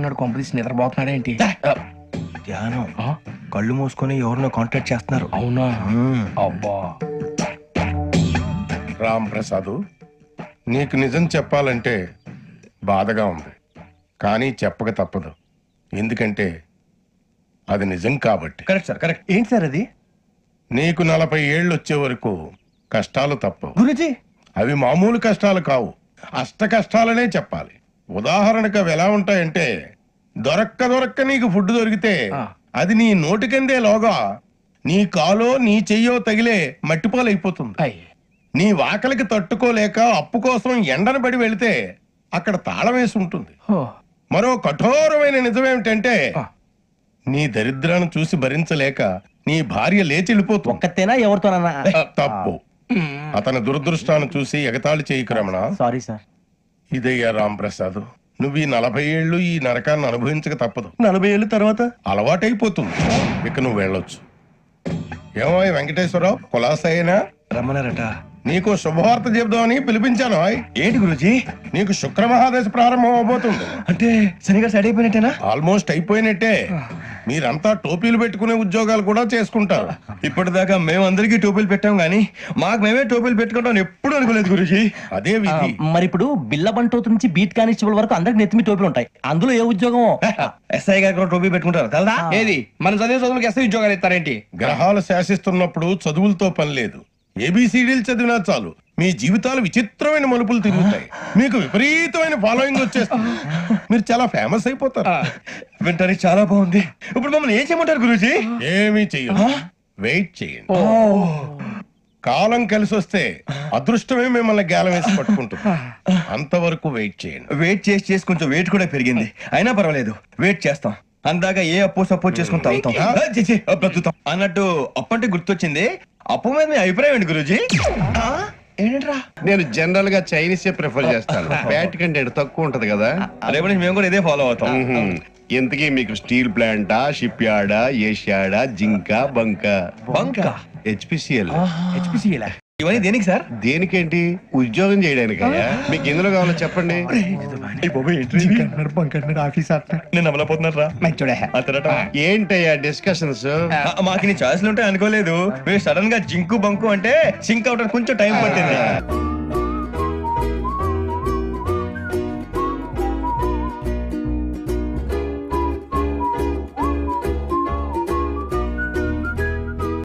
ఉన్నాడు, కొంపదీసి నిద్రపోతున్నాడు ఏంటి? ధ్యానం. కళ్ళు మూసుకొని ఎవరినో కాంటాక్ట్ చేస్తున్నారు. అవునా? అబ్బా. రామ్ ప్రసాద్, నీకు నిజం చెప్పాలంటే బాధగా ఉంది, కానీ చెప్పక తప్పదు. ఎందుకంటే అది నిజం కాబట్టి. Correct sir, correct. ఏంటి సార్ అది? నీకు 40 ఏళ్ళు వచ్చే వరకు కష్టాలు తప్పవు గురుజీ. అవి మామూలు కష్టాలు కావు, అష్ట కష్టాలనే చెప్పాలి. ఉదాహరణకు అవి ఎలా ఉంటాయంటే, దొరక్క నీకు ఫుడ్ దొరికితే అది నీ నోటికందే లోగా నీ కాలో నీ చెయ్యో తగిలే మట్టిపాలైపోతుంది. నీ వాకలికి తట్టుకోలేక అప్పు కోసం ఎండను పడి వెళితే అక్కడ తాళం వేసి ఉంటుంది. మరో కఠోరమైన నిజమేమిటంటే, నీ దరిద్రాన్ని చూసి భరించలేక నీ భార్య లేచి వెళ్ళిపోతుంది. ఒక్కతేనా ఎవరితోనన్నా? తప్పు. అతని దురదృష్టాన్ని చూసి ఎగతాళి చేయకు రమణ. Sorry sir. ఇదయ్యా రాంప్రసాద్, నువ్వు ఈ 40 ఏళ్ళు ఈ నరకాన్ని అనుభవించక తప్పదు. 40 ఏళ్ళ తర్వాత అలవాటైపోతుంది. ఇక నువ్వు వెళ్ళొచ్చు. ఏమో వెంకటేశ్వరరావు, కులాసైనా రమ్మన్నారట. నీకు శుభవార్త చెబుదామని పిలిపించాను. ఏంటి గురుజీ? నీకు శుక్రమహాదశ ప్రారంభం అవబోతుంది. అంటే శనిగా సెట్ అయిపోయినట్టేనా? ఆల్మోస్ట్ అయిపోయినట్టే. మీరంతా టోపీలు పెట్టుకునే ఉద్యోగాలు కూడా చేసుకుంటారు. ఇప్పటిదాకా మేమందరికీ టోపీలు పెట్టాం గానీ మాకు మేమే టోపీలు పెట్టుకుంటాం ఎప్పుడు అనుకోలేదు గురుజీ. అదే విధి. మరి ఇప్పుడు బిల్ల బంటోతు నుంచి బీట్ కానిస్టేబుల్ వరకు అందరికి నెత్తిమి టోపీలు ఉంటాయి. అందులో ఏ ఉద్యోగం? ఎస్ఐ గారు కూడా టోపీ పెట్టుకుంటారు తెలదా? ఏది మన చదివే చదువులకు ఎస్ఐ ఉద్యోగాలు ఇస్తారేంటి? గ్రహాలు శాసిస్తున్నప్పుడు చదువులతో పని లేదు. ఏబిసిడీలు చదివినా చాలు మీ జీవితాలు విచిత్రమైన మలుపులు తిరుగుతాయి. మీకు విపరీతమైన ఫాలోయింగ్ వచ్చేస్తుంది. మీరు చాలా ఫేమస్ అయిపోతారు. వింటానికి చాలా బాగుంది. ఇప్పుడు మమ్మల్ని ఏం చేయమంటారు గురూజీ? ఏమీ చెయ్యదు, వెయిట్ చేయండి. కాలం కలిసి వస్తే అదృష్టమే మిమ్మల్ని గేలం వేసి పట్టుకుంటుంది. అంతవరకు వెయిట్ చేయండి. వెయిట్ చేసి కొంచెం వెయిట్ కూడా పెరిగింది. అయినా పర్వాలేదు, వెయిట్ చేస్తాం. అందాక ఏ అప్పు సపోర్ట్ చేసుకుని తాగుతాం బ్రతుకుతాం అన్నట్టు. అప్పు అంటే గుర్తొచ్చింది, అప్పు మీద మీ అభిప్రాయం ఏంటి గురూజీ? ఏంటరా? నేను జనరల్ గా చైనీసే ప్రిఫర్ చేస్తాను. ఫ్యాట్ కంటెంట్ తక్కువ ఉంటది కదా. రేపు నుంచి మేము కూడా ఇదే ఫాలో అవుతాం. ఇంతకీ మీకు స్టీల్ ప్లాంటా, షిప్ యార్డా, ఏషియాడా, జింక, బంక? హెచ్పిసిఎల్. ఇవన్నీ దేనికి సార్? దేనికేంటి? ఉద్యోగం చేయడానికి. మీకు ఎందులో కావాలో చెప్పండి. నేను అమలపోతున్నారా? ఏంటయ్యా డిస్కషన్స్? మాకు నీ ఛాయిస్లు ఉంటాయి అనుకోలేదు. మీరు సడన్ గా జింకు బంకు అంటే సింక్ అవడానికి కొంచెం టైం పట్టింది.